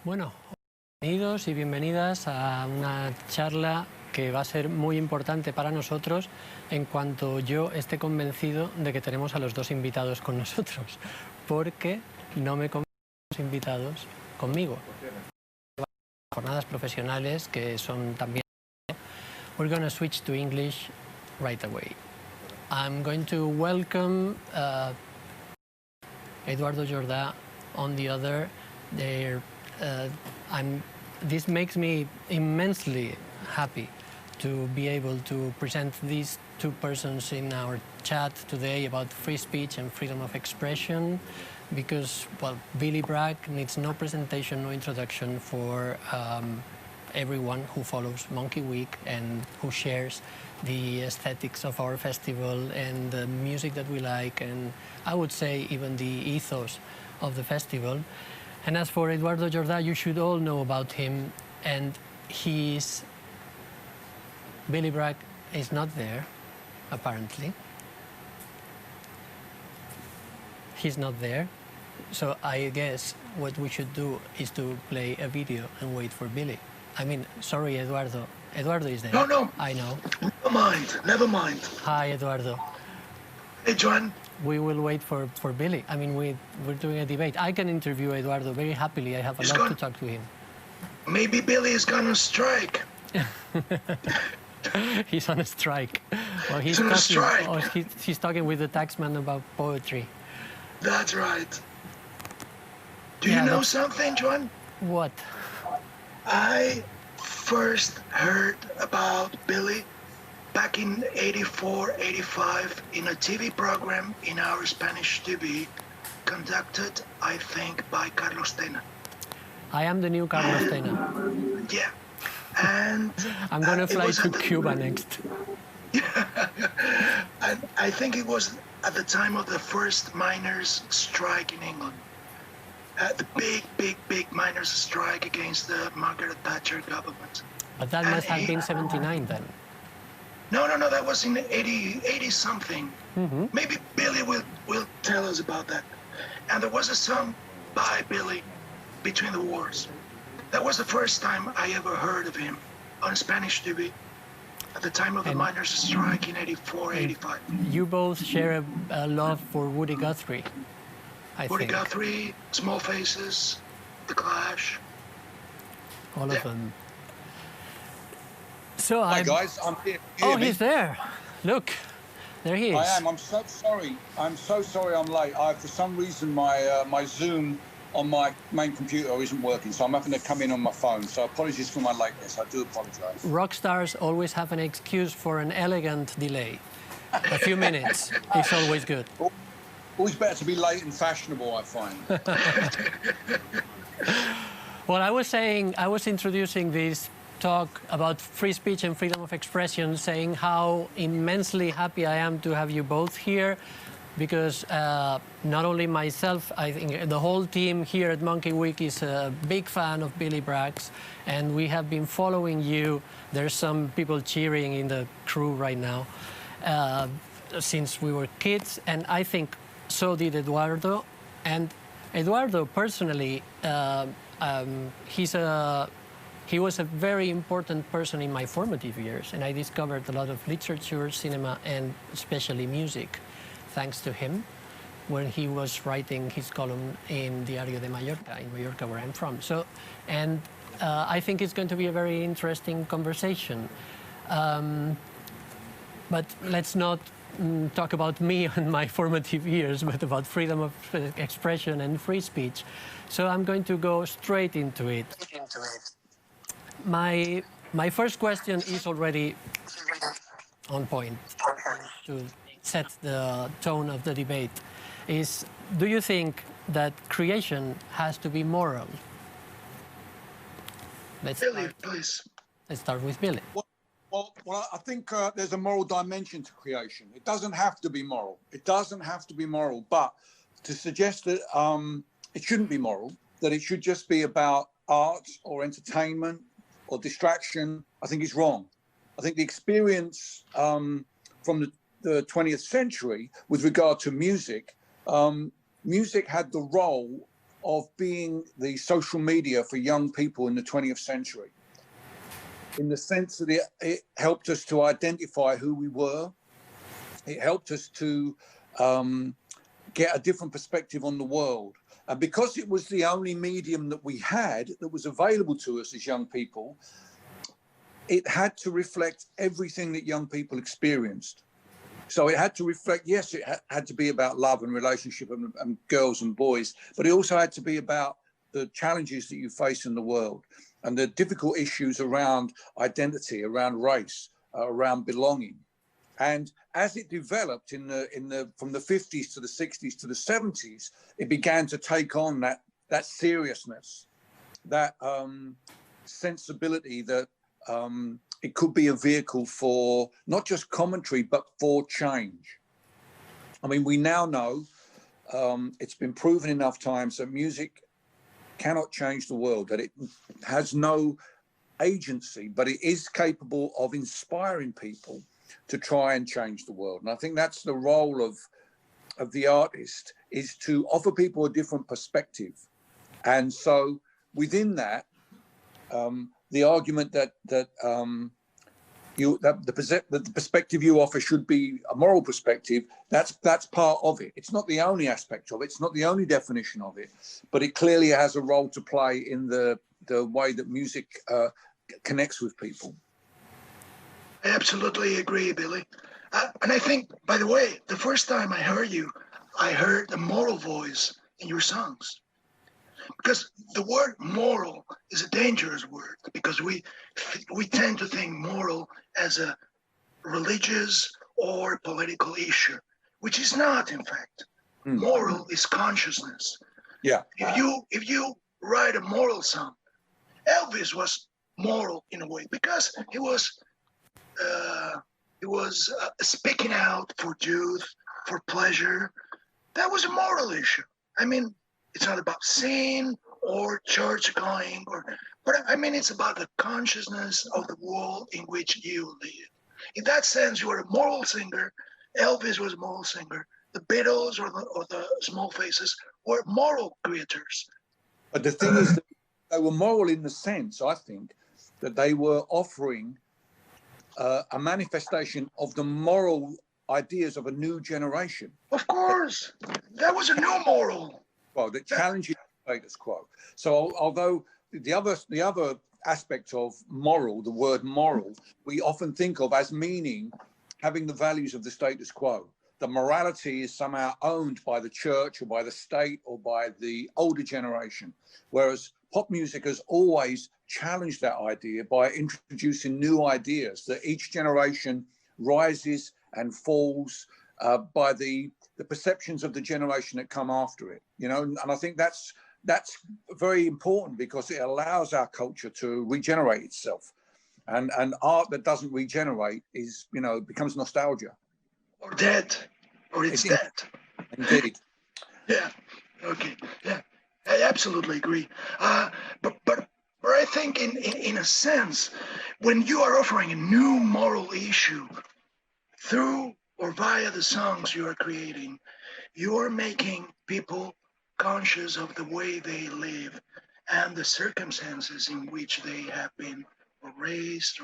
Bueno, bienvenidos y bienvenidas a una charla que va a ser muy importante para nosotros en cuanto yo esté convencido de que tenemos a los dos invitados con nosotros, porque no me convencen los invitados conmigo. Jornadas profesionales que son también... We're going to switch to English right away. I'm going to welcome Eduardo Jordà on the other. This makes me immensely happy to be able to present these two persons in our chat today about free speech and freedom of expression, because, well, Billy Bragg needs no presentation, no introduction for everyone who follows Monkey Week and who shares the aesthetics of our festival and the music that we like, and I would say even the ethos of the festival. And as for Eduardo Jordà, you should all know about him, and Billy Bragg is not there, apparently. He's not there, so I guess what we should do is to play a video and wait for Billy. I mean, sorry, Eduardo. Eduardo is there. No. I know. Never mind. Hi, Eduardo. Hey, John. We will wait for Billy. I mean, we're doing a debate. I can interview Eduardo very happily. I have a lot to talk to him. Maybe Billy is gonna strike. He's on a strike. Well, he's on a strike. Or he's talking with the taxman about poetry. That's right. Do you know something, John? What? I first heard about Billy back in 84, 85 in a TV program in our Spanish TV conducted, I think, by Carlos Tena. I am the new Carlos Tena. Yeah. And I'm going to fly to Cuba next. Yeah. And I think it was at the time of the first miners' strike in England. The big miners' strike against the Margaret Thatcher government. But that must have been 79 then. No, that was in 80 something. Mm-hmm. Maybe Billy will tell us about that. And there was a song by Billy, Between the Wars. That was the first time I ever heard of him on Spanish TV at the time of the miners' strike in 84, 85. You both share a love for Woody Guthrie, I think. Woody Guthrie, Small Faces, The Clash. All of them. So Hi guys, I'm here. Oh, he's there. Look, there he is. I am. I'm so sorry. I'm so sorry I'm late. For some reason my Zoom on my main computer isn't working, so I'm having to come in on my phone. So apologies for my lateness. I do apologise. Rock stars always have an excuse for an elegant delay. A few minutes. It's always good. Always better to be late and fashionable, I find. Well, I was introducing this talk about free speech and freedom of expression, saying how immensely happy I am to have you both here, because not only myself, I think the whole team here at Monkey Week is a big fan of Billy Bragg's, and we have been following you. There's some people cheering in the crew right now, since we were kids, and I think so did Eduardo. And Eduardo, personally, he was a very important person in my formative years, and I discovered a lot of literature, cinema, and especially music, thanks to him, when he was writing his column in Diario de Mallorca, in Mallorca, where I'm from. So, and I think it's going to be a very interesting conversation. But let's not talk about me and my formative years, but about freedom of expression and free speech. So I'm going to go straight into it. My first question is already on point to set the tone of the debate. Is, do you think that creation has to be moral? Billy, please. Let's start with Billy. Well, I think there's a moral dimension to creation. It doesn't have to be moral. It doesn't have to be moral. But to suggest that it shouldn't be moral, that it should just be about art or entertainment or distraction, I think is wrong. I think the experience from the 20th century with regard to music, music had the role of being the social media for young people in the 20th century, in the sense that it helped us to identify who we were. It helped us to get a different perspective on the world. And because it was the only medium that we had that was available to us as young people, it had to reflect everything that young people experienced. So it had to reflect, yes, it had to be about love and relationship and girls and boys, but it also had to be about the challenges that you face in the world and the difficult issues around identity, around race, around belonging. And as it developed from the 50s to the 60s to the 70s, it began to take on that seriousness, that sensibility that it could be a vehicle for not just commentary, but for change. I mean, we now know it's been proven enough times that music cannot change the world, that it has no agency, but it is capable of inspiring people to try and change the world. And I think that's the role of the artist, is to offer people a different perspective. And so within that, the argument that the perspective you offer should be a moral perspective, that's part of it. It's not the only aspect of it. It's not the only definition of it, but it clearly has a role to play in the way that music connects with people. I absolutely agree, Billy. And I think, by the way, the first time I heard you, I heard the moral voice in your songs. Because the word moral is a dangerous word, because we tend to think moral as a religious or political issue, which is not, in fact. Moral is consciousnness. Yeah. If you write a moral song, Elvis was moral in a way, because he was speaking out for youth, for pleasure. That was a moral issue. I mean, it's not about sin or church going, but I mean, it's about the consciousness of the world in which you live. In that sense, you are a moral singer. Elvis was a moral singer. The Beatles or the Small Faces were moral creators. But the thing is that they were moral in the sense, I think, that they were offering a manifestation of the moral ideas of a new generation. Of course, that was a new moral. Well, that challenges the status quo. So although the other aspect of moral, the word moral, we often think of as meaning having the values of the status quo. The morality is somehow owned by the church or by the state or by the older generation, whereas pop music has always challenged that idea by introducing new ideas that each generation rises and falls by the perceptions of the generation that come after it, you know. And I think that's very important, because it allows our culture to regenerate itself, and art that doesn't regenerate is, you know, becomes nostalgia or dead, or it's dead. Indeed. Yeah. Okay. Yeah. I absolutely agree. But I think in a sense, when you are offering a new moral issue through or via the songs you are creating, you are making people conscious of the way they live and the circumstances in which they have been raised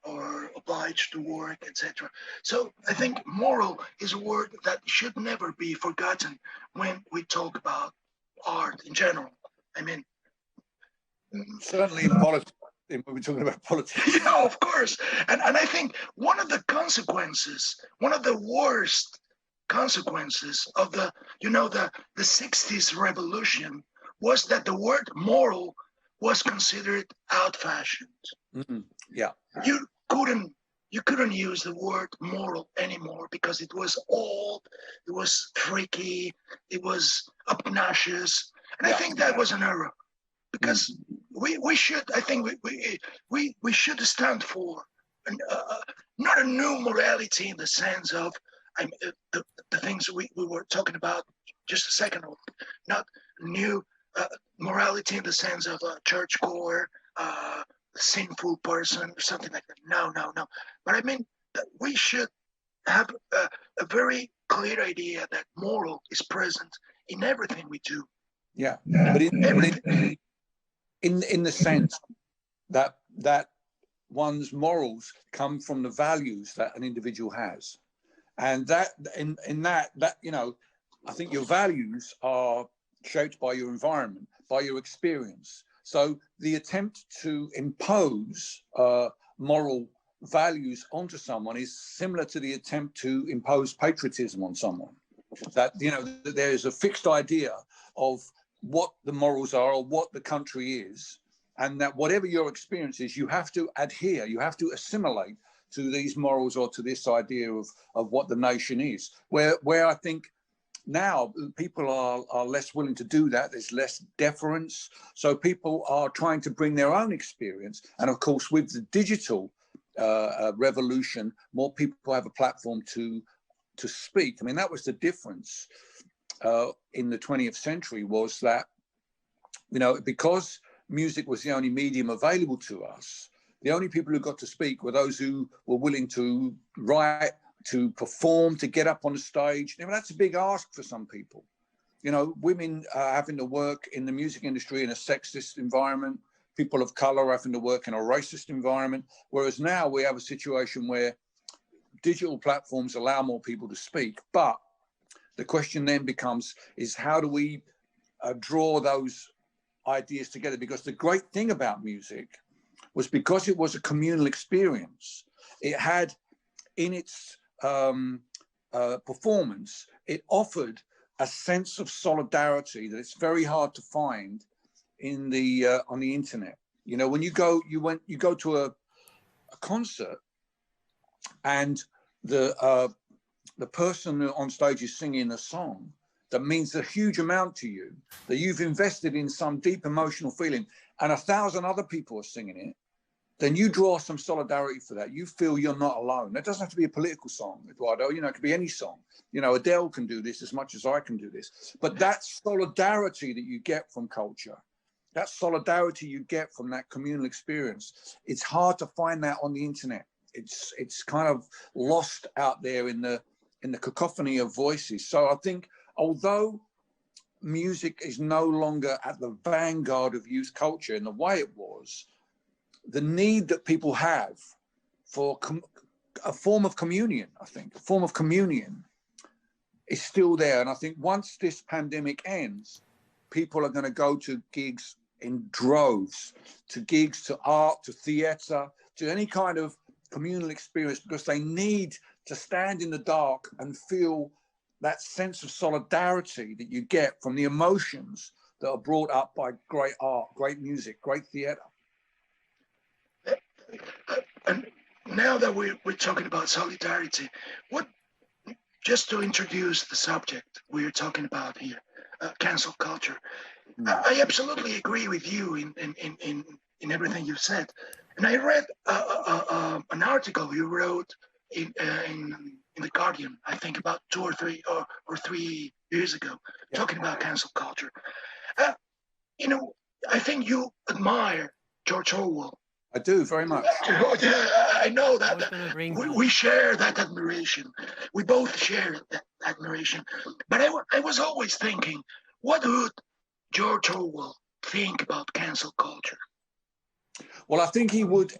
or obliged to work, etc. So I think moral is a word that should never be forgotten when we talk about art in general. I mean, certainly in politics, when we're talking about politics. Yeah, of course. And I think one of the consequences, one of the worst consequences of the 60s revolution was that the word moral was considered out-fashioned. Mm-hmm. Yeah. You couldn't use the word moral anymore because it was old, it was freaky, it was obnoxious. And I think that was an error, because we should should stand for not a new morality in the sense of the things we were talking about just a second ago, not new morality in the sense of a churchgoer, sinful person or something like that. No. But I mean, that we should have a very clear idea that moral is present in everything we do. Yeah, but in the sense that one's morals come from the values that an individual has, and that in that you know, I think your values are shaped by your environment, by your experience. So the attempt to impose moral values onto someone is similar to the attempt to impose patriotism on someone. That, you know, that there is a fixed idea of what the morals are or what the country is, and that whatever your experience is, you have to adhere, you have to assimilate to these morals or to this idea of what the nation is. Where I think now people are less willing to do that. There's less deference. So people are trying to bring their own experience. And of course, with the digital revolution, more people have a platform to speak. I mean, that was the difference in the 20th century, was that, you know, because music was the only medium available to us, the only people who got to speak were those who were willing to write, to perform, to get up on the stage. You know, that's a big ask for some people. You know, women having to work in the music industry in a sexist environment, people of color having to work in a racist environment. Whereas now we have a situation where digital platforms allow more people to speak. But the question then becomes, is how do we draw those ideas together? Because the great thing about music was, because it was a communal experience, it had in its performance, it offered a sense of solidarity that it's very hard to find in the on the internet. You know, when you go to a concert, and the person on stage is singing a song that means a huge amount to you, that you've invested in some deep emotional feeling, and 1,000 other people are singing it, then you draw some solidarity for that. You feel you're not alone. That doesn't have to be a political song, Eduardo. You know, it could be any song. You know, Adele can do this as much as I can do this. But that solidarity that you get from culture, that solidarity you get from that communal experience, it's hard to find that on the internet. It's kind of lost out there in the cacophony of voices. So I think, although music is no longer at the vanguard of youth culture in the way it was, the need that people have for a form of communion, I think, a form of communion is still there. And I think once this pandemic ends, people are going to go to gigs in droves, to gigs, to art, to theatre, to any kind of communal experience, because they need to stand in the dark and feel that sense of solidarity that you get from the emotions that are brought up by great art, great music, great theatre. And now that we're talking about solidarity, just to introduce the subject we're talking about here, cancel culture. I absolutely agree with you in everything you've said. And I read an article you wrote in the Guardian, I think about 2 or 3 years ago, talking about cancel culture. You know, I think you admire George Orwell. I do, very much. I know that we share that admiration. We both share that admiration. But I was always thinking, what would George Orwell think about cancel culture? Well, I think he would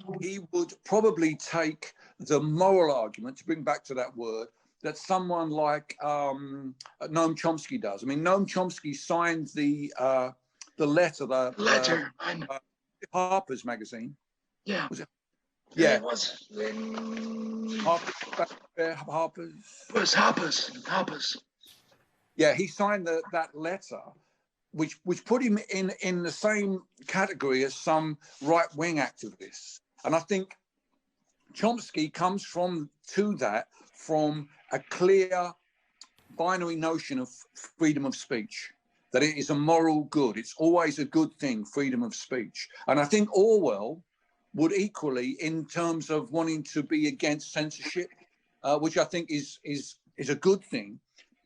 probably take the moral argument, to bring back to that word, that someone like Noam Chomsky does. I mean, Noam Chomsky signed the letter, Harper's magazine. Yeah. Was it? Yeah. It was Harper's. It was Harper's. Yeah, he signed that letter, which put him in the same category as some right-wing activists. And I think Chomsky comes from a clear binary notion of freedom of speech, that it is a moral good. It's always a good thing, freedom of speech. And I think Orwell would equally, in terms of wanting to be against censorship, which I think is a good thing.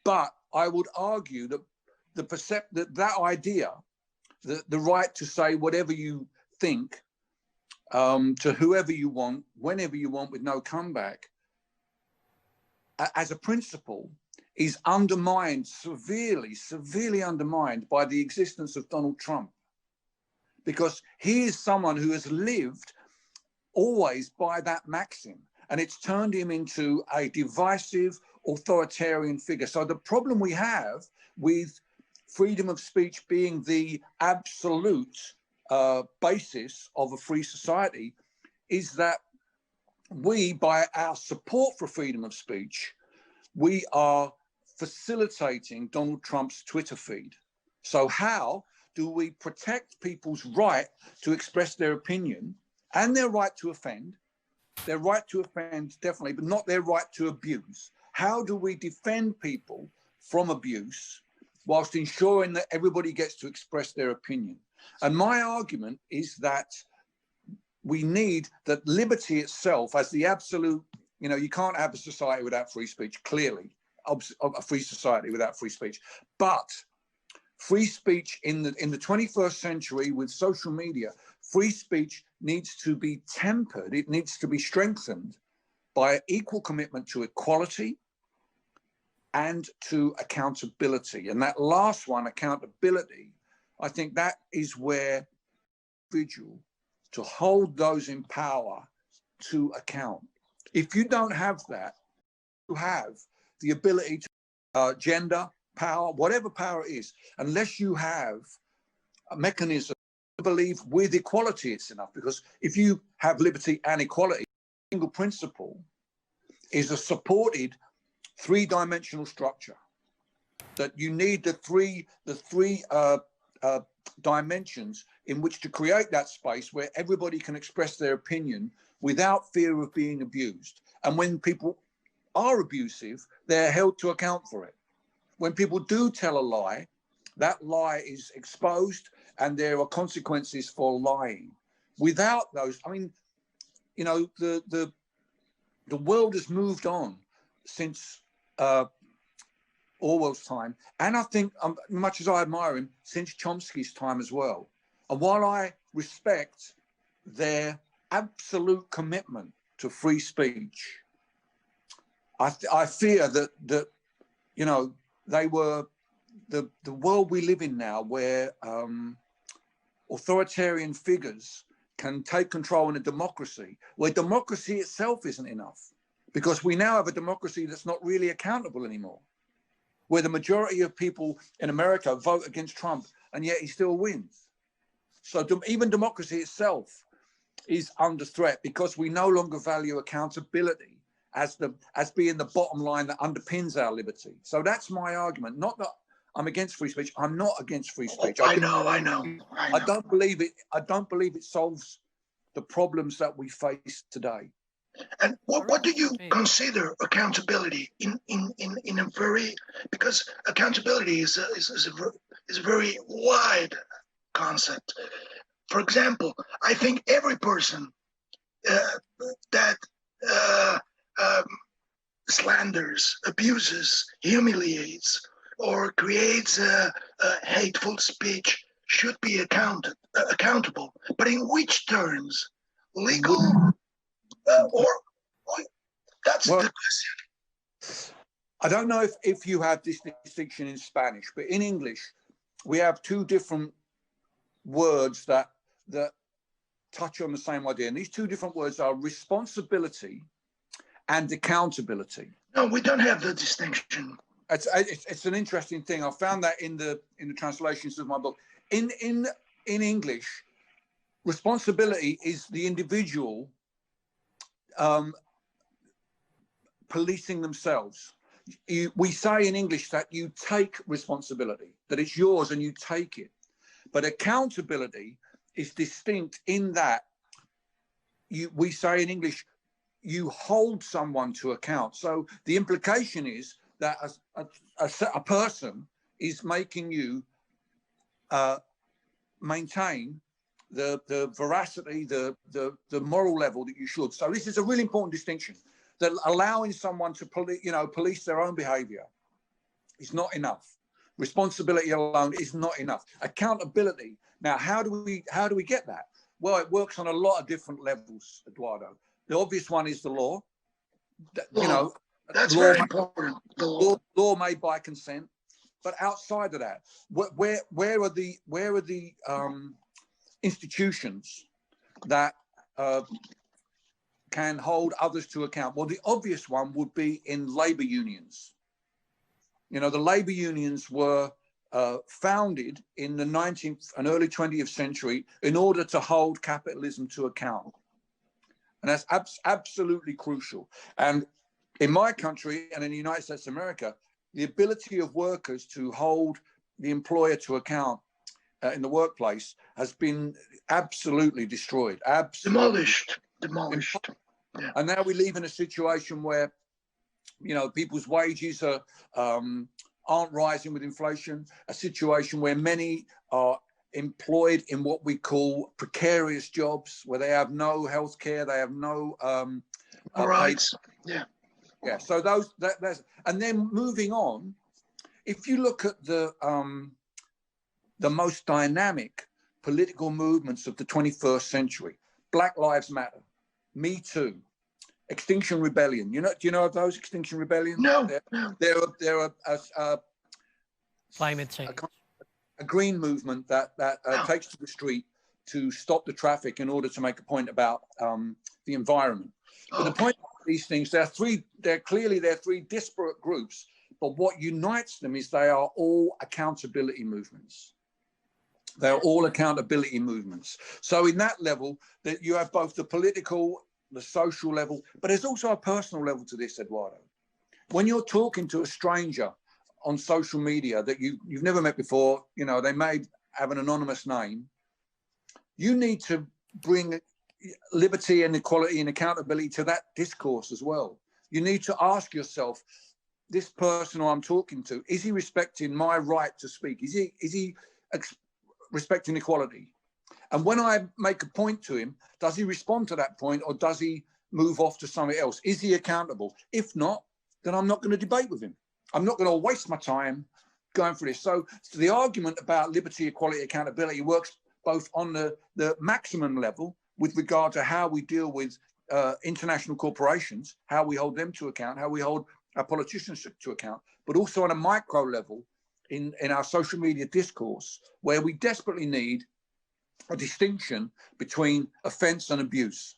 But I would argue that that idea, the right to say whatever you think to whoever you want, whenever you want, with no comeback, as a principle, is undermined, severely undermined by the existence of Donald Trump. Because he is someone who has lived always by that maxim, and it's turned him into a divisive, authoritarian figure. So the problem we have with freedom of speech being the absolute basis of a free society is that we, by our support for freedom of speech, we are facilitating Donald Trump's Twitter feed. So how do we protect people's right to express their opinion and their right to offend? Their right to offend, definitely, but not their right to abuse. How do we defend people from abuse whilst ensuring that everybody gets to express their opinion? And my argument is that we need that liberty itself as the absolute, you know, you can't have a society without free speech, clearly, a free society without free speech. But free speech in the 21st century with social media, free speech needs to be tempered. It needs to be strengthened by equal commitment to equality and to accountability. And that last one, accountability, I think that is where individual to hold those in power to account. If you don't have that, you have the ability to gender, power, whatever power it is, unless you have a mechanism to believe with equality it's enough. Because if you have liberty and equality, the single principle is a supported three-dimensional structure, that you need the three dimensions in which to create that space where everybody can express their opinion without fear of being abused. And when people are abusive, they're held to account for it. When people do tell a lie, that lie is exposed and there are consequences for lying. Without those, I mean, you know, the world has moved on since Orwell's time, and I think, much as I admire him, since Chomsky's time as well. And while I respect their absolute commitment to free speech, I fear that you know, they were the world we live in now, where authoritarian figures can take control in a democracy, where democracy itself isn't enough, because we now have a democracy that's not really accountable anymore, where the majority of people in America vote against Trump, and yet he still wins. So even democracy itself is under threat because we no longer value accountability as being the bottom line that underpins our liberty. So that's my argument. Not that I'm against free speech. I'm not against free speech. I know. I don't believe it. I don't believe it solves the problems that we face today. And what do you consider accountability in a very, because accountability is a very wide concept. For example, I think every person that slanders, abuses, humiliates, or creates a hateful speech should be accountable. But in which terms? Legal? Or that's the question. I don't know if you have this distinction in Spanish, but in English, we have two different words that touch on the same idea. And these two different words are responsibility and accountability. No, we don't have the distinction. It's an interesting thing. I found that in the translations of my book. In English, responsibility is the individual policing themselves. We say in English that you take responsibility, that it's yours and you take it. But accountability is distinct in that we say in English, you hold someone to account. So the implication is that a person is making you maintain the veracity, the moral level that you should. So this is a really important distinction, that allowing someone to police their own behavior is not enough. Responsibility alone is not enough. Accountability. Now, how do we get that? Well, it works on a lot of different levels, Eduardo. The obvious one is the law. You know, That's very important. The law made by consent. But outside of that, where are the institutions that can hold others to account? Well, the obvious one would be in labor unions. You know, the labor unions were founded in the 19th and early 20th century in order to hold capitalism to account. And that's absolutely crucial. And in my country and in the United States of America, the ability of workers to hold the employer to account in the workplace has been absolutely destroyed. Demolished. Yeah. And now we live in a situation where, you know, people's wages are aren't rising with inflation, a situation where many are employed in what we call precarious jobs, where they have no health care, they have no rights. Yeah. So that's, and then moving on, if you look at the most dynamic political movements of the 21st century, Black Lives Matter, Me Too, Extinction Rebellion. Do you know of those? Extinction Rebellion? No. They're climate change. A green movement that takes to the street to stop the traffic in order to make a point about the environment. But the point of these things, they're clearly three disparate groups, but what unites them is they are all accountability movements. They're all accountability movements. So in that level, that you have both the political, the social level, but there's also a personal level to this, Eduardo. When you're talking to a stranger on social media that you've never met before, you know, they may have an anonymous name, you need to bring liberty and equality and accountability to that discourse as well. You need to ask yourself, this person who I'm talking to, is he respecting my right to speak? Is he respecting equality? And when I make a point to him, does he respond to that point, or does he move off to something else? Is he accountable? If not, then I'm not going to debate with him. I'm not going to waste my time going through this. So the argument about liberty, equality, accountability works both on the maximum level with regard to how we deal with international corporations, how we hold them to account, how we hold our politicians to account, but also on a micro level in our social media discourse, where we desperately need a distinction between offence and abuse.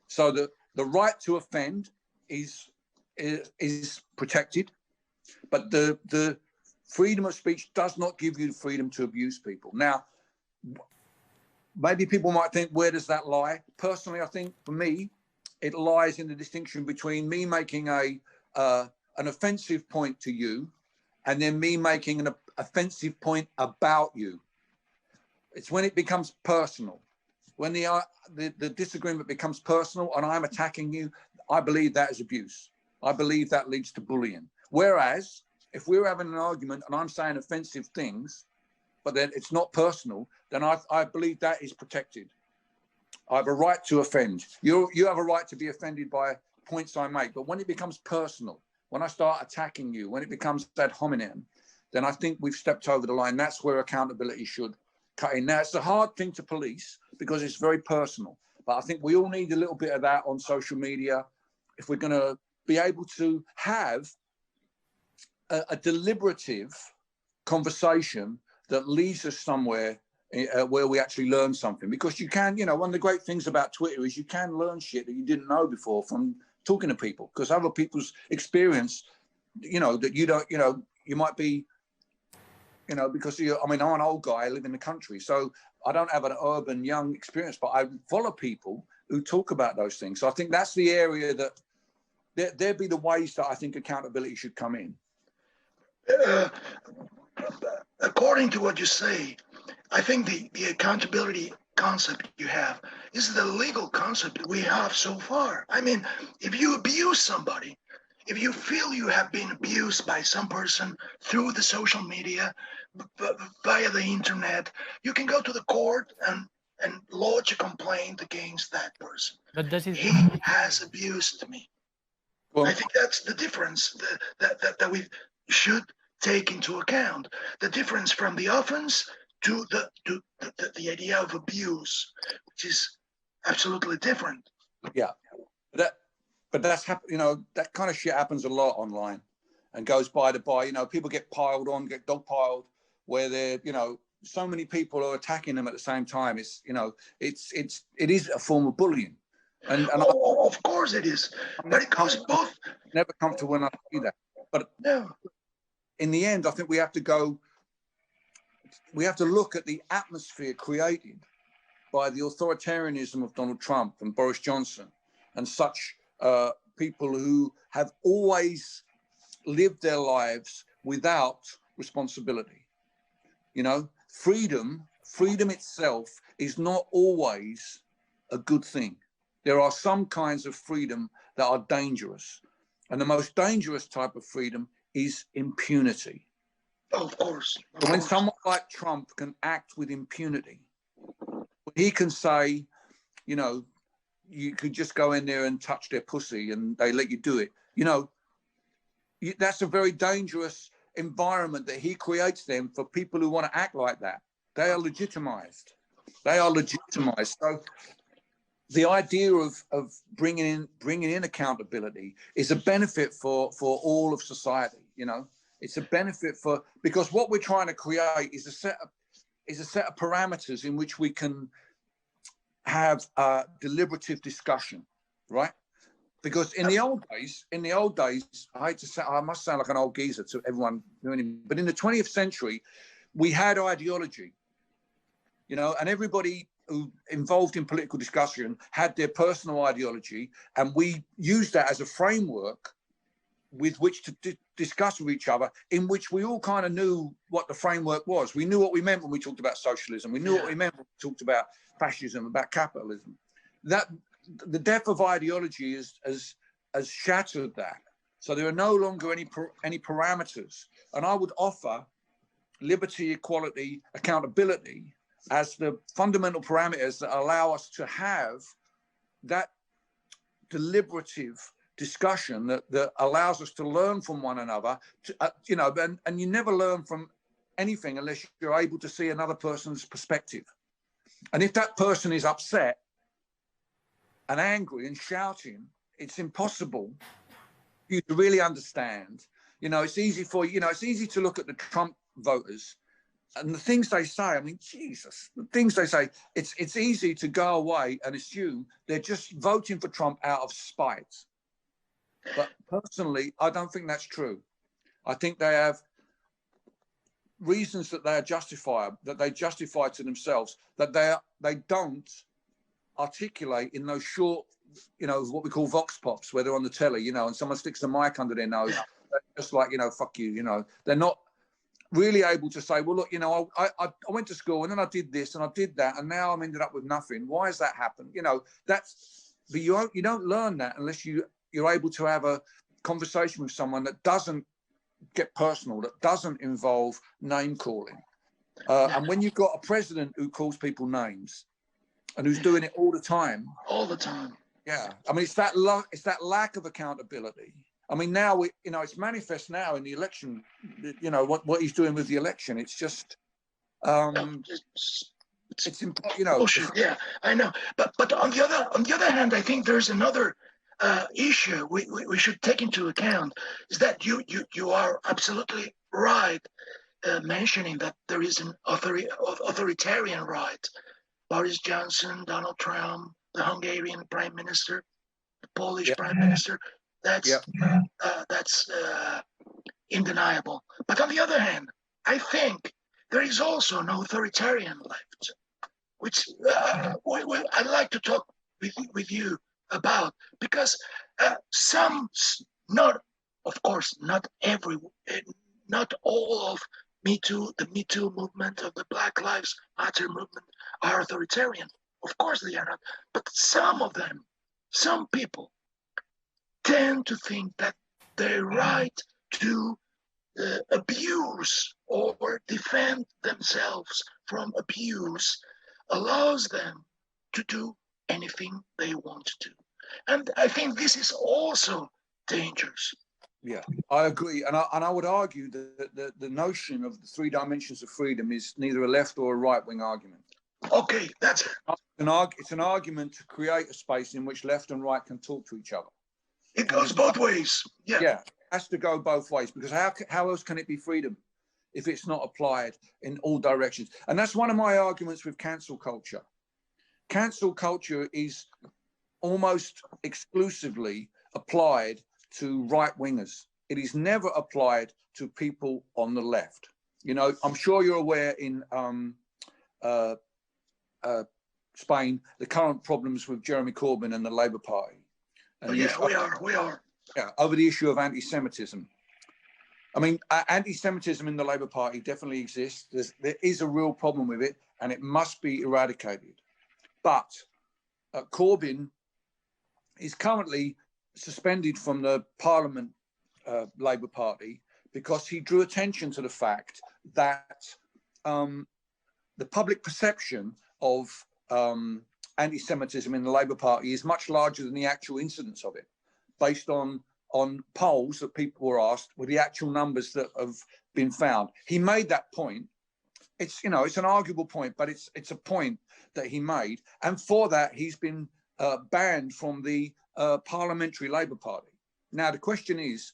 So the right to offend is protected, but the freedom of speech does not give you the freedom to abuse people. Now, maybe people might think, where does that lie? Personally, I think for me, it lies in the distinction between me making an offensive point to you and then me making an offensive point about you. It's when it becomes personal. When the disagreement becomes personal and I'm attacking you, I believe that is abuse. I believe that leads to bullying. Whereas if we're having an argument and I'm saying offensive things, but then it's not personal, then I believe that is protected. I have a right to offend. You have a right to be offended by points I make. But when it becomes personal, when I start attacking you, when it becomes ad hominem, then I think we've stepped over the line. That's where accountability should cut in. Now, it's a hard thing to police because it's very personal. But I think we all need a little bit of that on social media if we're going to be able to have a deliberative conversation that leads us somewhere where we actually learn something. Because you can, you know, one of the great things about Twitter is you can learn shit that you didn't know before from talking to people, because other people's experience, you know, that you don't, you know, you might be, you know, because I'm an old guy, I live in the country, so I don't have an urban young experience, but I follow people who talk about those things. So I think that's the area that there'd be the ways that I think accountability should come in. According to what you say, I think the accountability concept you have is the legal concept we have so far. I mean, if you abuse somebody, if you feel you have been abused by some person through the social media, via the internet, you can go to the court and lodge a complaint against that person. But does it? He has abused me. Well, I think that's the difference that we should take into account. The difference from the offense to the idea of abuse, which is absolutely different. Yeah, but that's you know, that kind of shit happens a lot online and goes by. You know, people get piled on, get dogpiled, where they're, you know, so many people are attacking them at the same time. It's, you know, it is a form of bullying. And of course it is, but it goes both. Never comfortable when I see that. But no. In the end, I think we have to look at the atmosphere created by the authoritarianism of Donald Trump and Boris Johnson and such people who have always lived their lives without responsibility. You know, freedom itself is not always a good thing. There are some kinds of freedom that are dangerous. And the most dangerous type of freedom is impunity. Of course. When someone like Trump can act with impunity, he can say, you know, you could just go in there and touch their pussy and they let you do it. You know, that's a very dangerous environment that he creates them for people who want to act like that. They are legitimized. So the idea of bringing in accountability is a benefit for all of society. You know, it's a benefit because what we're trying to create is a set of parameters in which we can have a deliberative discussion, right? Because in the old days, I hate to say, I must sound like an old geezer to everyone, but in the 20th century, we had ideology, you know, and everybody who involved in political discussion had their personal ideology, and we used that as a framework with which to discuss with each other, in which we all kind of knew what the framework was. We knew what we meant when we talked about socialism. We knew what we meant when we talked about fascism, about capitalism. That the death of ideology has shattered that. So there are no longer any parameters. And I would offer liberty, equality, accountability as the fundamental parameters that allow us to have that deliberative discussion that allows us to learn from one another, you know, and you never learn from anything unless you're able to see another person's perspective. And if that person is upset and angry and shouting, it's impossible for you to really understand. You know, it's easy to look at the Trump voters and the things they say. I mean, Jesus, the things they say, it's easy to go away and assume they're just voting for Trump out of spite. But personally, I don't think that's true. I think they have reasons that they are justified, that they justify to themselves, that they don't articulate in those short, you know, what we call vox pops, where they're on the telly, you know, and someone sticks a mic under their nose, just like, you know, fuck you, you know. They're not really able to say, well, look, you know, I went to school and then I did this and I did that and now I'm ended up with nothing. Why has that happened? You know, but you don't learn that unless you're able to have a conversation with someone that doesn't get personal, that doesn't involve name calling. And when you've got a president who calls people names and who's doing it all the time. Yeah. I mean, it's that lack of accountability. I mean, now it's manifest now in the election, you know, what he's doing with the election. It's just, it's important, you know. Bullshit. Yeah, I know. But on the other hand, I think there's another issue we should take into account, is that you are absolutely right mentioning that there is an authoritarian right. Boris Johnson, Donald Trump, the Hungarian Prime Minister, the Polish Prime Minister. That's undeniable. But on the other hand, I think there is also an authoritarian left, which I'd like to talk with you about, because not all of the Me Too movement, of the Black Lives Matter movement are authoritarian. Of course they are not. But some people tend to think that their right to abuse or defend themselves from abuse allows them to do anything they want to do. And I think this is also dangerous. Yeah, I agree. And I would argue that the notion of the three dimensions of freedom is neither a left or a right-wing argument. Okay, that's it's an argument to create a space in which left and right can talk to each other. It goes both ways. Yeah. Yeah, it has to go both ways, because how else can it be freedom if it's not applied in all directions? And that's one of my arguments with cancel culture. Cancel culture is almost exclusively applied to right-wingers. It is never applied to people on the left. You know, I'm sure you're aware in Spain, the current problems with Jeremy Corbyn and the Labour Party. And yeah, we are. Yeah, over the issue of anti-Semitism. I mean, anti-Semitism in the Labour Party definitely exists. There is a real problem with it, and it must be eradicated. But Corbyn is currently suspended from the Parliament Labour Party because he drew attention to the fact that the public perception of anti-Semitism in the Labour Party is much larger than the actual incidence of it, based on polls that people were asked with the actual numbers that have been found. He made that point. It's, you know, it's an arguable point, but it's a point that he made. And for that, he's been banned from the Parliamentary Labour Party. Now, the question is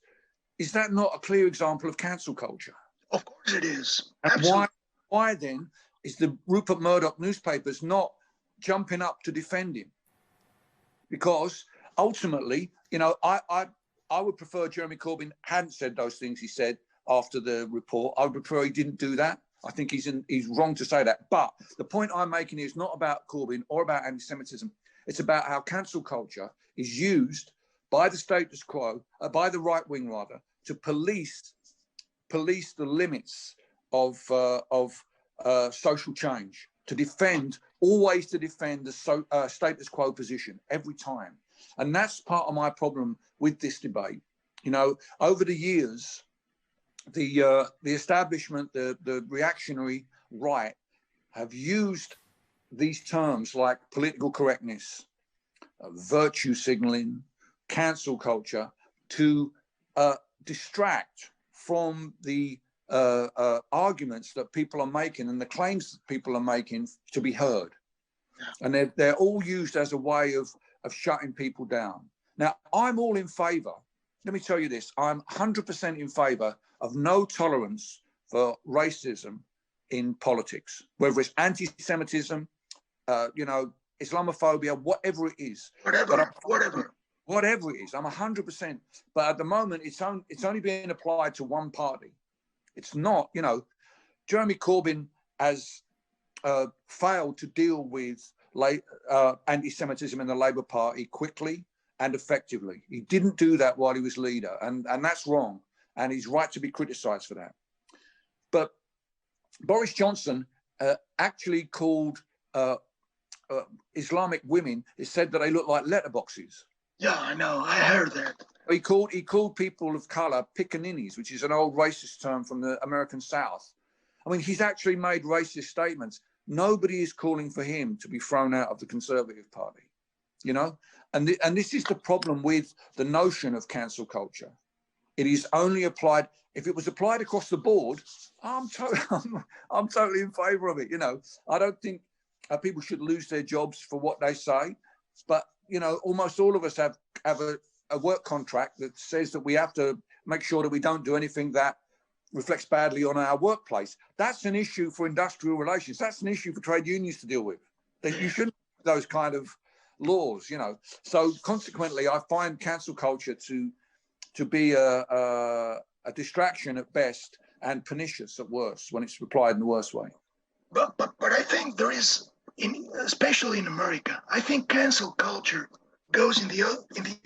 that not a clear example of cancel culture? Of course it is. And why then is the Rupert Murdoch newspapers not jumping up to defend him? Because ultimately, you know, I would prefer Jeremy Corbyn hadn't said those things he said after the report. I would prefer he didn't do that. I think he's wrong to say that. But the point I'm making is not about Corbyn or about anti-Semitism. It's about how cancel culture is used by the status quo, by the right wing rather, to police the limits of social change, always to defend the status quo position every time. And that's part of my problem with this debate. You know, over the years, the establishment, the reactionary right, have used these terms like political correctness, virtue signaling, cancel culture to distract from the arguments that people are making and the claims that people are making to be heard. And they're all used as a way of shutting people down. Now, I'm all in favor. Let me tell you this. I'm 100% in favor of no tolerance for racism in politics, whether it's anti-Semitism, you know, Islamophobia, whatever it is. Whatever it is, I'm 100%. But at the moment, it's only being applied to one party. It's not, you know, Jeremy Corbyn has failed to deal with anti-Semitism in the Labour Party quickly and effectively. He didn't do that while he was leader, and that's wrong. And he's right to be criticised for that. But Boris Johnson actually called Islamic women, he said that they look like letterboxes. Yeah, I know. I heard that. He called people of colour pickaninnies, which is an old racist term from the American South. I mean, he's actually made racist statements. Nobody is calling for him to be thrown out of the Conservative Party, you know? And this is the problem with the notion of cancel culture. It is only applied, if it was applied across the board, I'm totally in favour of it, you know? I don't think people should lose their jobs for what they say, but, you know, almost all of us have a work contract that says that we have to make sure that we don't do anything that reflects badly on our workplace. That's an issue for industrial relations. That's an issue for trade unions to deal with. That you shouldn't have those kind of laws, you know. So consequently, I find cancel culture to be a distraction at best and pernicious at worst when it's applied in the worst way. But I think there is, especially in America, I think cancel culture goes in the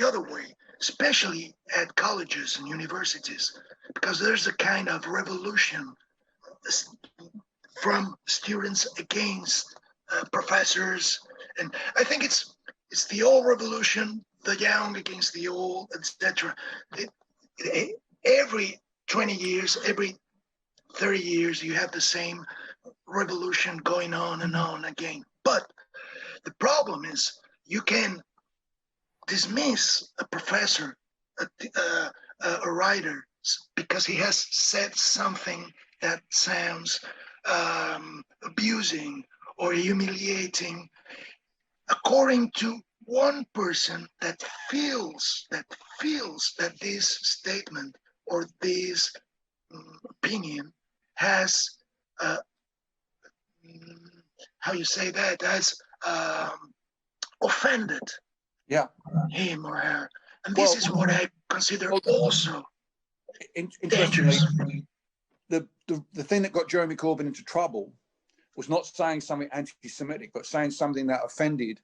other way, especially at colleges and universities, because there's a kind of revolution from students against professors, and I think it's the old revolution, the young against the old, etc. Every 20 years, every 30 years, you have the same revolution going on and on again. But the problem is you can dismiss a professor, a writer, because he has said something that sounds abusing or humiliating, according to one person that feels that this statement or this opinion has how you say that, has offended him or her, and this is what I consider also interestingly, dangerous. the thing that got Jeremy Corbyn into trouble was not saying something anti-Semitic, but saying something that offended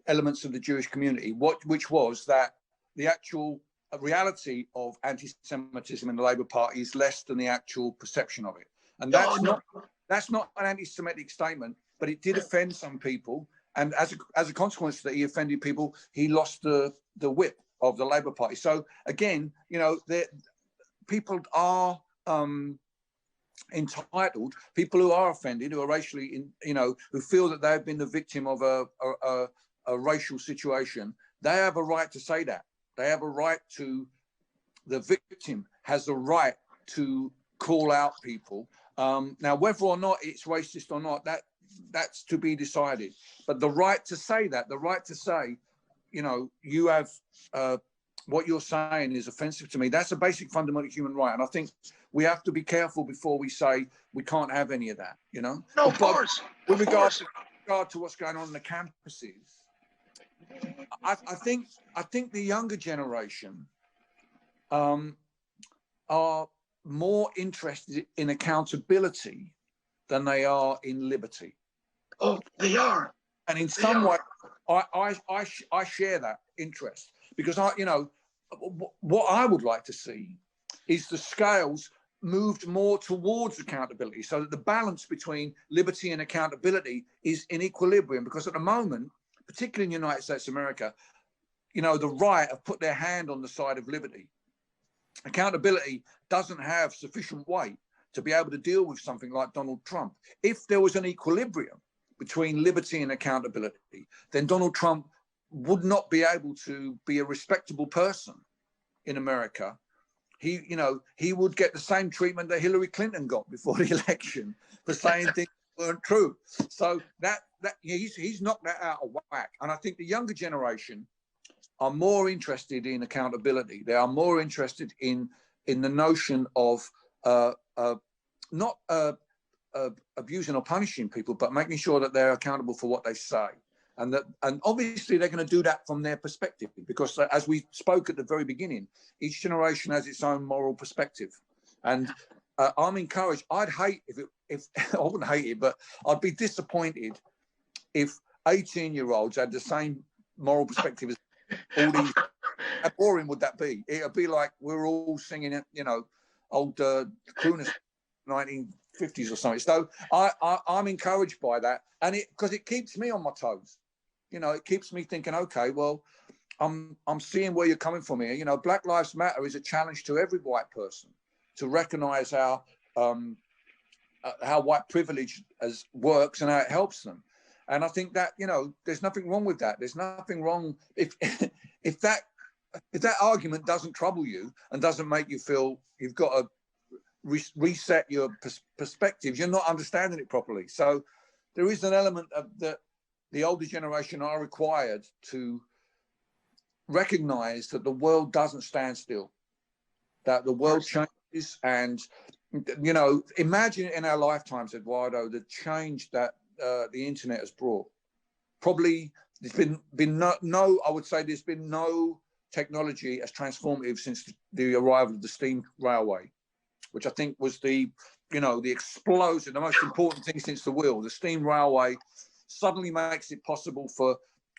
elements of the Jewish community, which was that the actual reality of anti-Semitism in the Labour Party is less than the actual perception of it. And that's not an anti-Semitic statement, but it did offend some people. And as a consequence that he offended people, he lost the whip of the Labour Party. So again, you know, people are entitled, people who are offended, who are racially, who feel that they've been the victim of a racial situation, they have a right to say that. They have a right to, the victim has a right to call out people. Now, whether or not it's racist or not, that's to be decided. But the right to say that, the right to say, you know, you have, what you're saying is offensive to me, that's a basic fundamental human right. And I think we have to be careful before we say we can't have any of that, you know? No, of course. With regard to what's going on in the campuses, I think the younger generation are more interested in accountability than they are in liberty. Oh, they are. And in some way, I share that interest, because what I would like to see is the scales moved more towards accountability, so that the balance between liberty and accountability is in equilibrium. Because at the moment, particularly in the United States of America, you know, the right have put their hand on the side of liberty. Accountability doesn't have sufficient weight to be able to deal with something like Donald Trump. If there was an equilibrium between liberty and accountability, then Donald Trump would not be able to be a respectable person in America. He would get the same treatment that Hillary Clinton got before the election for saying things that weren't true. So that he's knocked that out of whack. And I think the younger generation are more interested in accountability. They are more interested in the notion of not abusing or punishing people, but making sure that they're accountable for what they say. And obviously they're going to do that from their perspective, because as we spoke at the very beginning, each generation has its own moral perspective. And I'm encouraged. I'd hate if I wouldn't hate it, but I'd be disappointed if 18-year-olds had the same moral perspective as all these. How boring would that be? It'd be like we're all singing, old crooners, 1950s or something. So I'm encouraged by that, and because it keeps me on my toes. You know, it keeps me thinking, okay, well, I'm seeing where you're coming from here. You know, Black Lives Matter is a challenge to every white person to recognise how white privilege works and how it helps them. And I think that, there's nothing wrong with that. There's nothing wrong if that argument doesn't trouble you and doesn't make you feel you've got to reset your perspectives, you're not understanding it properly. So there is an element of the older generation are required to recognize that the world doesn't stand still, that the world changes. And, imagine in our lifetimes, Eduardo, the change that the internet has brought. Probably there's been no, I would say there's been no technology as transformative since the arrival of the steam railway, which I think was the explosion, the most important thing since the wheel. The steam railway suddenly makes it possible for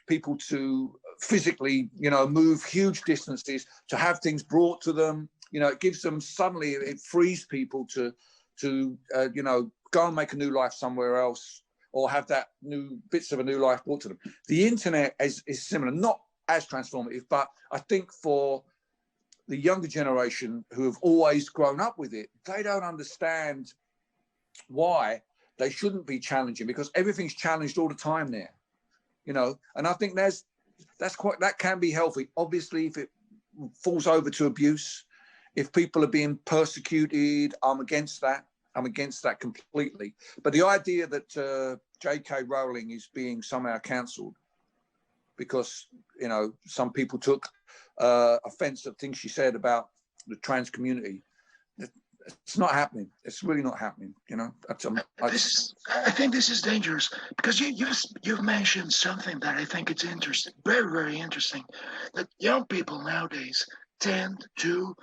people to physically, move huge distances, to have things brought to them. It gives them suddenly, it frees people to go and make a new life somewhere else, or have that new bits of a new life brought to them. The internet is similar, not as transformative, but I think for the younger generation who have always grown up with it, they don't understand why they shouldn't be challenging, because everything's challenged all the time there, and I think that can be healthy. Obviously, if it falls over to abuse, if people are being persecuted, I'm against that. I'm against that completely. But the idea that J.K. Rowling is being somehow cancelled because, you know, some people took offense at things she said about the trans community. It's not happening. It's really not happening. You know, I think this is dangerous because you've mentioned something that I think it's interesting, very, very interesting, that young people nowadays tend to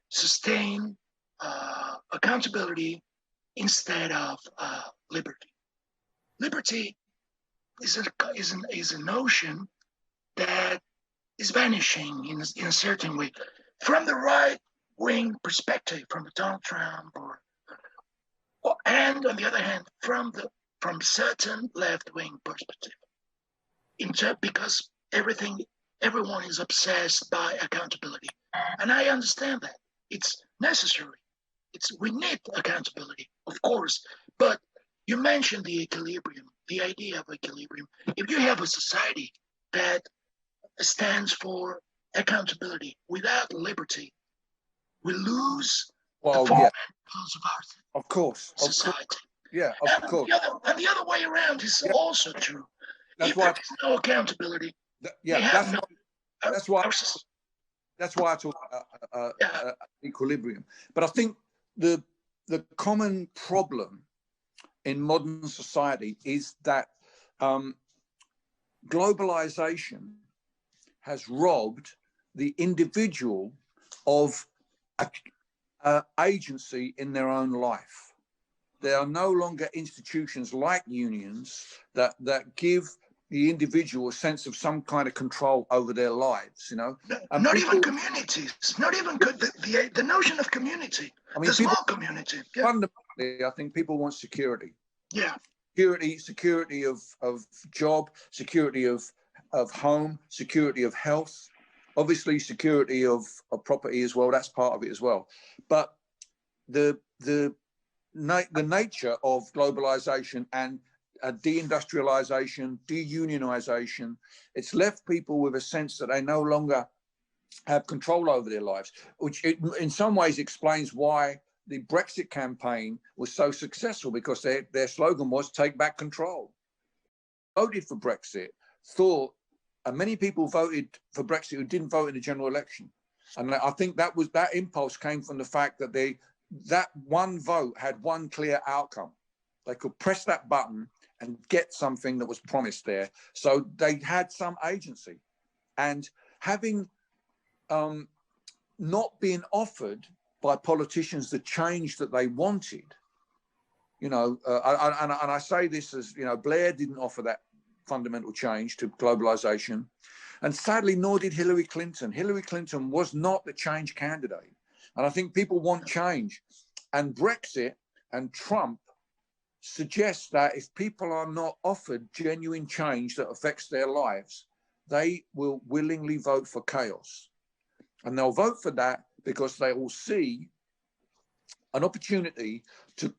sustain accountability instead of liberty. Liberty is a notion that is vanishing in a certain way from the right-wing perspective, from Donald Trump, and on the other hand, from certain left-wing perspective, because everyone is obsessed by accountability, and I understand that it's necessary. We need accountability, of course, but you mentioned the equilibrium, the idea of equilibrium. If you have a society that stands for accountability without liberty, we lose the fundamentals of our of course, society. Yeah, of course. And the other way around is also true. That's if why there is no accountability, that's why I talk equilibrium. But I think the common problem in modern society is that globalization has robbed the individual of agency in their own life. There are no longer institutions like unions that give the individual a sense of some kind of control over their lives, you know. Not even communities, not even the notion of community, the small community. Yeah. Fundamentally, I think people want security. Yeah. Security of job, security of home, security of health, obviously security of property as well. That's part of it as well. But the nature of globalization and deindustrialization, deunionization, it's left people with a sense that they no longer have control over their lives, which in some ways explains why the Brexit campaign was so successful, because their slogan was "Take back control." Voted for Brexit, and many people voted for Brexit who didn't vote in the general election, and I think that impulse came from the fact that that one vote had one clear outcome. They could press that button and get something that was promised there, so they had some agency. And having not been offered by politicians the change that they wanted, you know, and I say this as, you know, Blair didn't offer that fundamental change to globalization, and sadly, nor did Hillary Clinton. Hillary Clinton was not the change candidate, and I think people want change. And Brexit and Trump suggests that if people are not offered genuine change that affects their lives, they will willingly vote for chaos. And they'll vote for that because they will see an opportunity to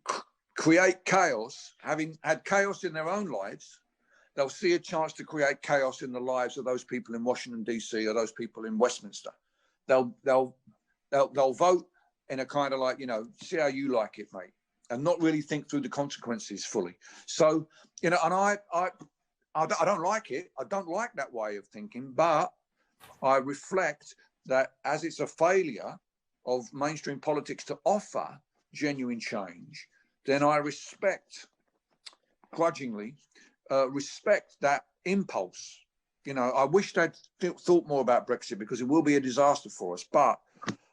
create chaos. Having had chaos in their own lives, they'll see a chance to create chaos in the lives of those people in Washington, D.C., or those people in Westminster. They'll vote in a kind of like, you know, see how you like it, mate, and not really think through the consequences fully. So, you know, and I don't like it. I don't like that way of thinking, but I reflect that as it's a failure of mainstream politics to offer genuine change, then I grudgingly respect that impulse. You know, I wish they'd thought more about Brexit, because it will be a disaster for us. But,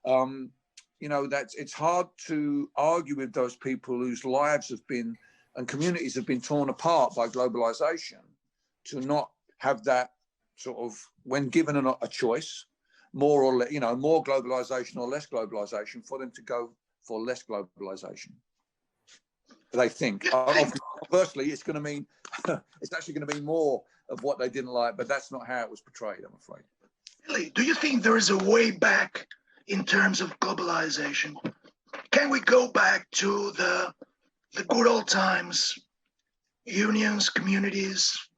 you know, it's hard to argue with those people whose lives have been and communities have been torn apart by globalization, to not have that sort of, when given a choice, more or less, you know, more globalization or less globalization, for them to go for less globalization. They think. Conversely, it's going to mean it's actually going to be more of what they didn't like, but that's not how it was portrayed, I'm afraid. Really? Do you think there is a way back in terms of globalization? Can we go back to the good old times, unions, communities?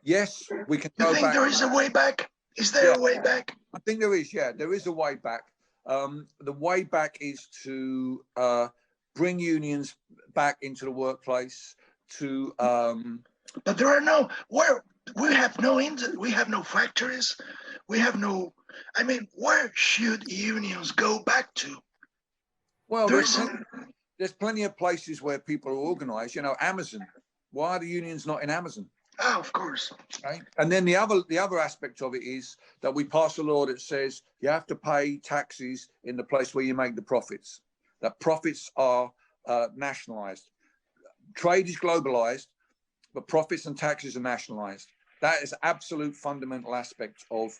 Yes, we can go back. You think there is a way back? Is there a way back? I think there is, yeah. There is a way back. The way back is to bring unions back into the workplace, to... But there are no... We have we have no factories. We have no. I mean, where should unions go back to? Well, There's there's plenty of places where people are organized. You know, Amazon. Why are the unions not in Amazon? oh, of course. Right? And then the other aspect of it is that we pass a law that says you have to pay taxes in the place where you make the profits. That profits are nationalized. Trade is globalized, but profits and taxes are nationalized. That is absolute fundamental aspect of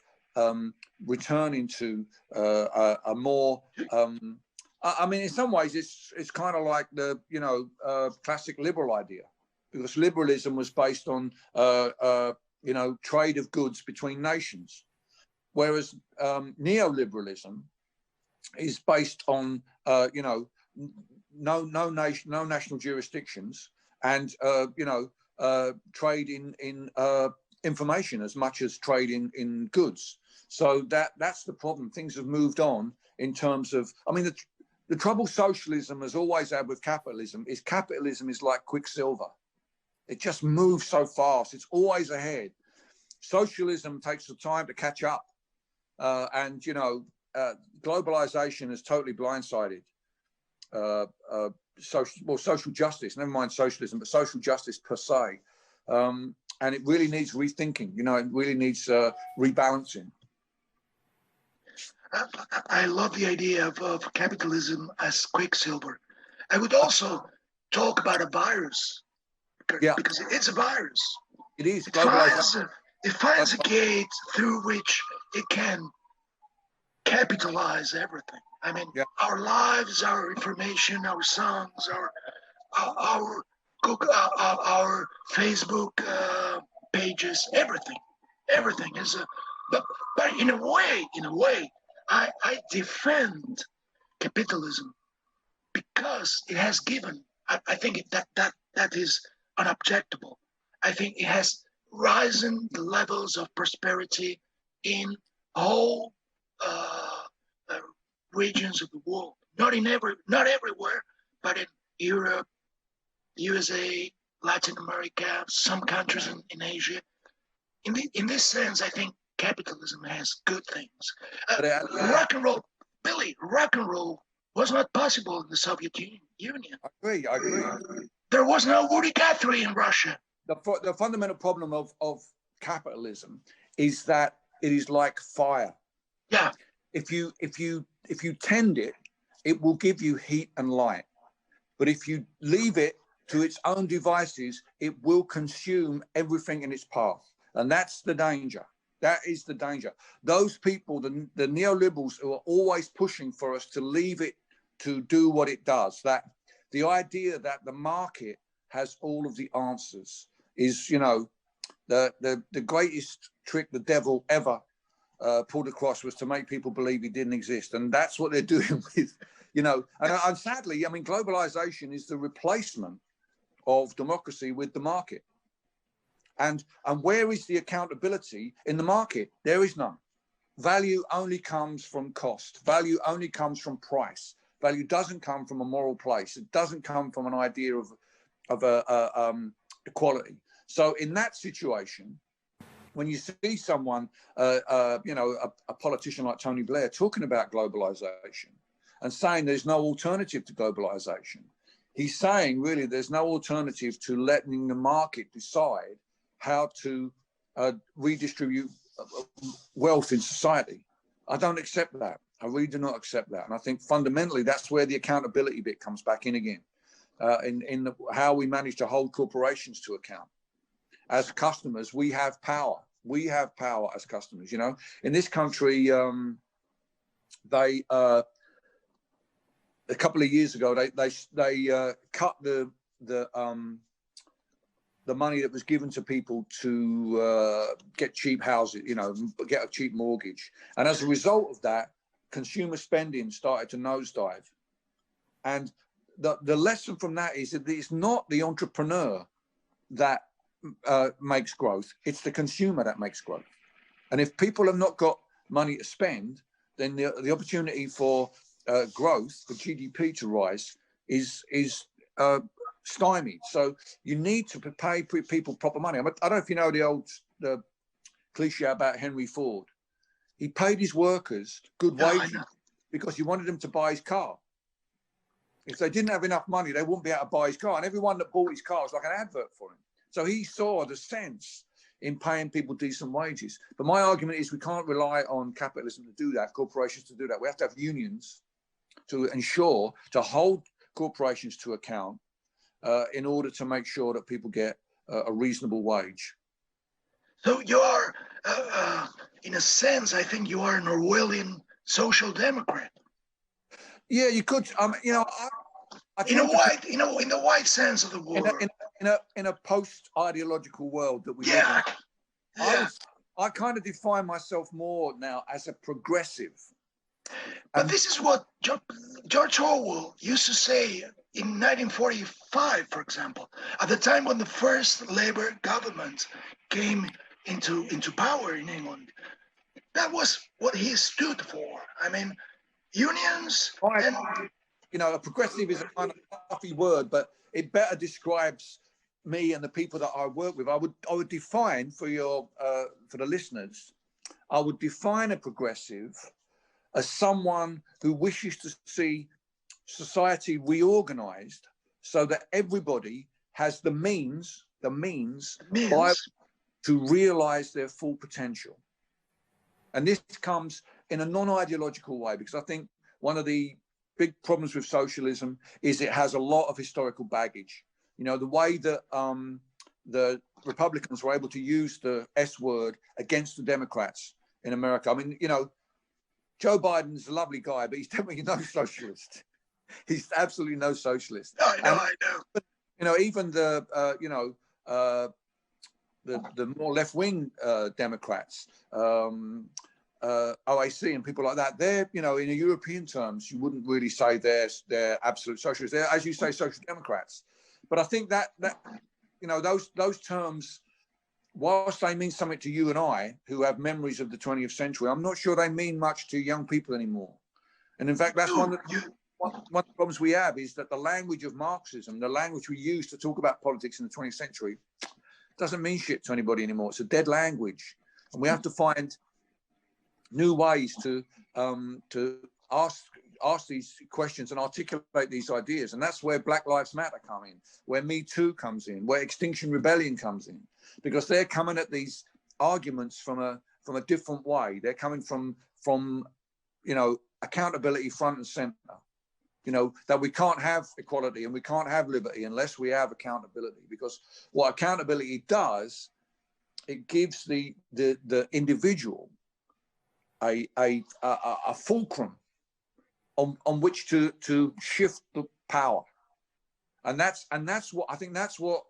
returning to a more. I mean, in some ways, it's kind of like the classic liberal idea, because liberalism was based on trade of goods between nations, whereas neoliberalism is based on no national jurisdictions, and trade in information as much as trade in goods. So that's the problem. Things have moved on in terms of, I mean, the trouble socialism has always had with capitalism is like quicksilver. It just moves so fast. It's always ahead. Socialism takes the time to catch up. And globalization has totally blindsided social justice, never mind socialism, but social justice per se. And it really needs rethinking, it really needs rebalancing. I love the idea of capitalism as quicksilver. I would also talk about a virus, because it's a virus. It is. It finds a gate through which it can capitalize everything. I mean, our lives, our information, our songs, our Facebook pages, everything is a. But in a way, I defend capitalism because it has given. I think that is unobjectable. I think it has risen the levels of prosperity in all regions of the world. Not everywhere, but in Europe, USA, Latin America, some countries in Asia. In this sense, I think capitalism has good things. Rock and roll, Billy, rock and roll was not possible in the Soviet Union. I agree. There was no Woody Guthrie in Russia. The fundamental problem of capitalism is that it is like fire. Yeah. If you tend it, it will give you heat and light. But if you leave it to its own devices, it will consume everything in its path. And that's the danger. That is the danger. Those people, the neoliberals, who are always pushing for us to leave it to do what it does, that the idea that the market has all of the answers is, the greatest trick the devil ever pulled across was to make people believe he didn't exist. And that's what they're doing with, and sadly, I mean, globalization is the replacement of democracy with the market. And where is the accountability in the market? There is none. Value only comes from cost. Value only comes from price. Value doesn't come from a moral place. It doesn't come from an idea of equality. So in that situation, when you see someone, a politician like Tony Blair talking about globalization and saying there's no alternative to globalization, he's saying really there's no alternative to letting the market decide how to redistribute wealth in society. I don't accept that. I really do not accept that. And I think fundamentally that's where the accountability bit comes back in again, in how we manage to hold corporations to account. As customers, we have power. We have power as customers. In this country, they a couple of years ago they cut the money that was given to people to get cheap houses, get a cheap mortgage. And as a result of that, consumer spending started to nosedive. And the lesson from that is that it's not the entrepreneur that makes growth, it's the consumer that makes growth. And if people have not got money to spend, then the opportunity for growth, for GDP to rise, is stymied. So you need to pay people proper money. I don't know if you know the the cliche about Henry Ford. He paid his workers good wages because he wanted them to buy his car. If they didn't have enough money, they wouldn't be able to buy his car. And everyone that bought his car was like an advert for him. So he saw the sense in paying people decent wages. But my argument is we can't rely on capitalism to do that, corporations to do that. We have to have unions to ensure, to hold corporations to account in order to make sure that people get a reasonable wage. So you are, in a sense, I think you are an Orwellian social democrat. Yeah, you could. You know, in the wide sense of the word. In a post-ideological world that we live in, I kind of define myself more now as a progressive. But this is what George Orwell used to say in 1945, for example, at the time when the first Labour government came into power in England. That was what he stood for. I mean, unions and... You know, a progressive is a kind of fluffy word, but it better describes me and the people that I work with. I would define for the listeners, I would define a progressive as someone who wishes to see society reorganized so that everybody has the means to realize their full potential. And this comes in a non-ideological way, because I think one of the big problems with socialism is it has a lot of historical baggage. You know, the way that the Republicans were able to use the S word against the Democrats in America. I mean, you know, Joe Biden's a lovely guy, but he's definitely no socialist. He's absolutely no socialist. I know. You know, even the more left-wing Democrats, OAC and people like that, they're, you know, in European terms, you wouldn't really say they're absolute socialists. They're, as you say, social democrats. But I think that you know, those terms, whilst they mean something to you and I, who have memories of the 20th century, I'm not sure they mean much to young people anymore. And in fact, that's one of the problems we have, is that the language of Marxism, the language we use to talk about politics in the 20th century, doesn't mean shit to anybody anymore. It's a dead language. And we have to find new ways to ask these questions and articulate these ideas. And that's where Black Lives Matter come in, where Me Too comes in, where Extinction Rebellion comes in, because they're coming at these arguments from a different way. They're coming from you know, accountability front and center. You know, that we can't have equality and we can't have liberty unless we have accountability, because what accountability does, it gives the individual a fulcrum on which to shift the power, and that's what I think. That's what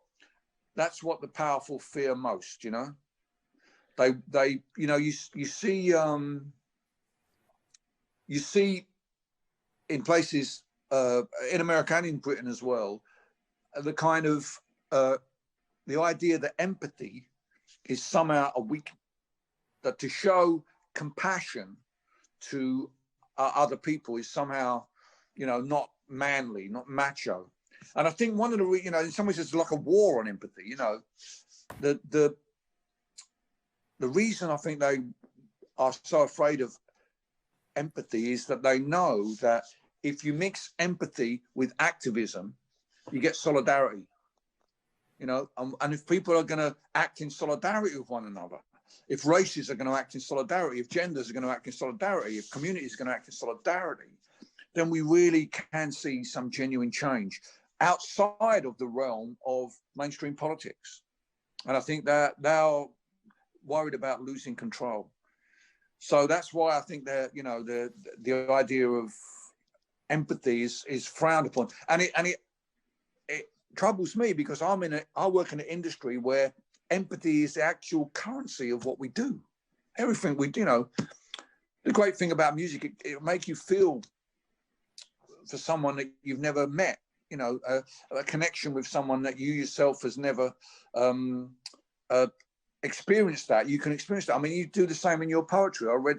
the powerful fear most. You know, they you know, you see in places in America and in Britain as well, the kind of the idea that empathy is somehow a weakness, that to show compassion to other people is somehow, you know, not manly, not macho. And I think one of the, you know, in some ways it's like a war on empathy. You know, the reason I think they are so afraid of empathy is that they know that if you mix empathy with activism, you get solidarity. You know, and if people are going to act in solidarity with one another, if races are going to act in solidarity, if genders are going to act in solidarity, if communities are going to act in solidarity, then we really can see some genuine change outside of the realm of mainstream politics. And I think that they're worried about losing control. So that's why I think that, you know, the idea of empathy is frowned upon, and it troubles me, because I work in an industry where empathy is the actual currency of what we do. Everything we do, you know, the great thing about music, it'll make you feel for someone that you've never met, you know, a connection with someone that you yourself has never experienced that. You can experience that. I mean, you do the same in your poetry. I read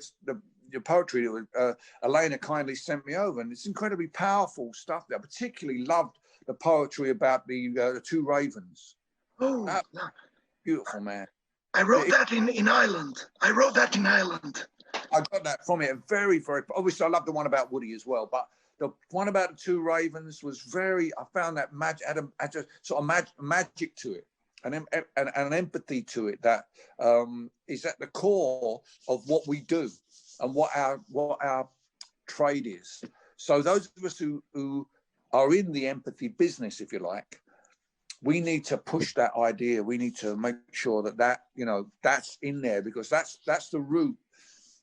your poetry that Elena kindly sent me over, and it's incredibly powerful stuff there. I particularly loved the poetry about the two ravens. Oh, beautiful, man. I wrote that in Ireland. I wrote that in Ireland. I got that from it. Very, very. Obviously, I love the one about Woody as well, but the one about the two ravens was very. I found that magic had a sort of magic to it, and an empathy to it that is at the core of what we do and what our trade is. So those of us who are in the empathy business, if you like, we need to push that idea. We need to make sure that that's in there, because that's the root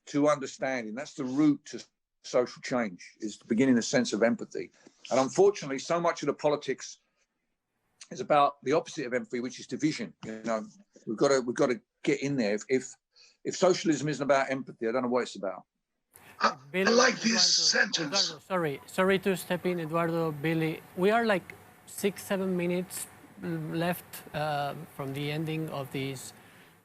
to understanding. That's the route to social change, is beginning a sense of empathy. And unfortunately, so much of the politics is about the opposite of empathy, which is division. We've got to get in there. If socialism isn't about empathy, I don't know what it's about. I like this sentence. Eduardo, sorry to step in, Eduardo, Billy. We are like 6-7 minutes left from the ending of this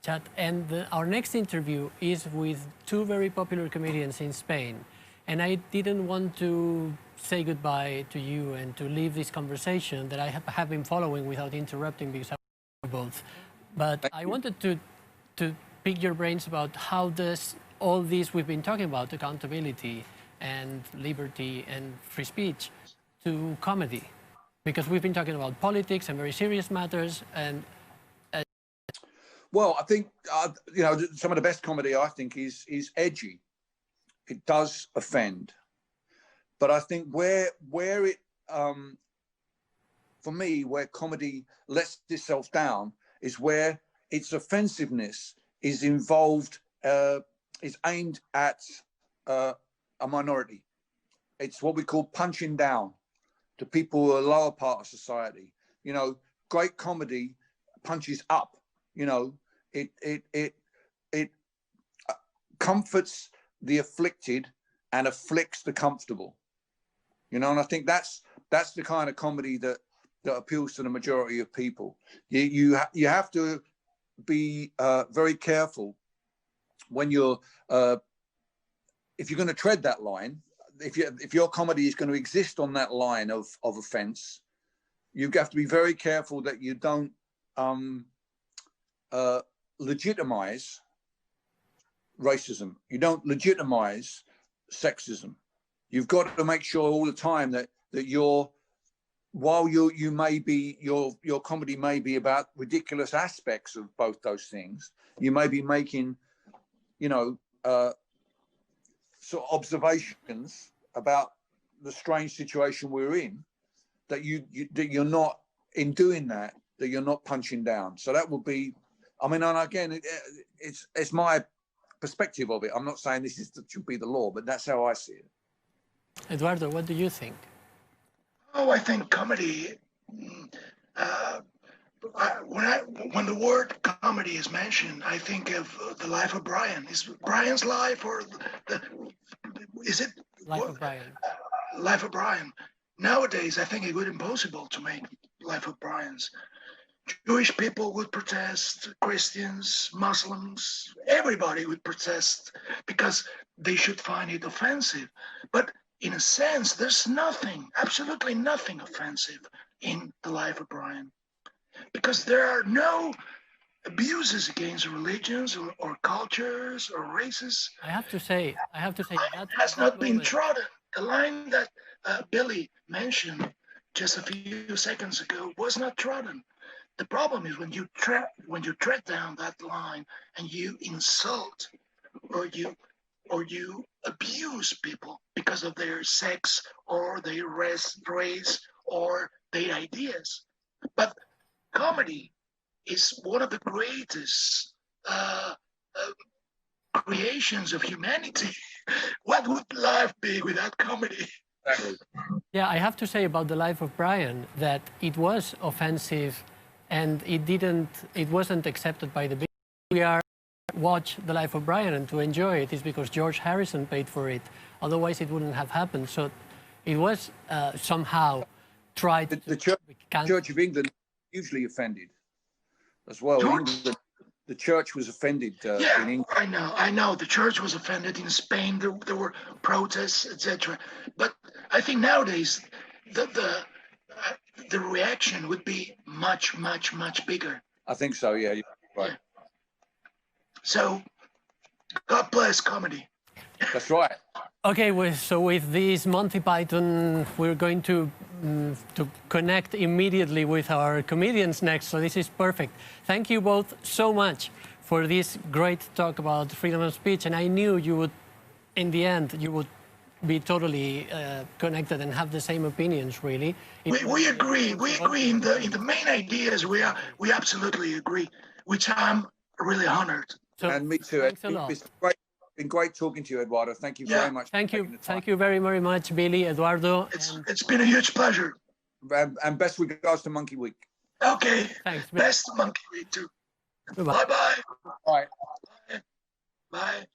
chat, and our next interview is with two very popular comedians in Spain, and I didn't want to say goodbye to you and to leave this conversation that I have been following without interrupting, because I both. But I wanted to pick your brains about how does all this we've been talking about, accountability and liberty and free speech, to comedy, because we've been talking about politics and very serious matters. And well, I think some of the best comedy, I think, is edgy. It does offend, but I think where it for me, where comedy lets itself down is where its offensiveness is involved, is aimed at a minority. It's what we call punching down to people who are lower part of society. Great comedy punches up. It comforts the afflicted and afflicts the comfortable. And I think that's the kind of comedy that appeals to the majority of people. You have to be very careful when you're if you're going to tread that line. If your comedy is going to exist on that line of offense, you have to be very careful that you don't legitimize racism. You don't legitimize sexism. You've got to make sure all the time that while you may be, your comedy may be about ridiculous aspects of both those things, you may be making, sort of observations about the strange situation we're in, that you're not, in doing that you're not punching down. So that would be, and again, it's my perspective of it. I'm not saying this should be the law, but that's how I see it. Eduardo, what do you think? Oh, I think comedy, when the word comedy is mentioned, I think of the life of Brian. Is Brian's life, or is it? Life of Brian. Life of Brian. Nowadays, I think it would be impossible to make Life of Brian's. Jewish people would protest, Christians, Muslims, everybody would protest because they should find it offensive. But in a sense, there's nothing, absolutely nothing offensive in the Life of Brian, because there are no abuses against religions or cultures or races. I have to say that has not been trodden. The line that Billy mentioned just a few seconds ago was not trodden. The problem is when you tread down that line and you insult or you abuse people because of their sex or their race or their ideas. But comedy is one of the greatest creations of humanity. What would life be without comedy? Yeah, I have to say about the Life of Brian that it was offensive, and it wasn't accepted by the big. We are watch the Life of Brian and to enjoy it is because George Harrison paid for it. Otherwise, it wouldn't have happened. So it was somehow tried. The Church of England hugely offended as well. The church was offended in England. I know. The church was offended in Spain. There were protests, etc. But I think nowadays the reaction would be much, much, much bigger. I think so. Yeah, you're right. So, God bless comedy. That's right. Okay, so with this Monty Python, we're going to connect immediately with our comedians next. So this is perfect. Thank you both so much for this great talk about freedom of speech. And I knew you would, in the end, you would be totally connected and have the same opinions, really. We agree. We agree in the main ideas. We absolutely agree, which I'm really honored. So, And me too. Thanks a lot. It's been great talking to you, Eduardo. Thank you very much. Thank you. Thank you very, very much, Billy, Eduardo. It's been a huge pleasure. And best regards to Monkey Week. Okay. Thanks, Billy. Best Monkey Week too. Bye-bye. Bye-bye. Bye. Bye.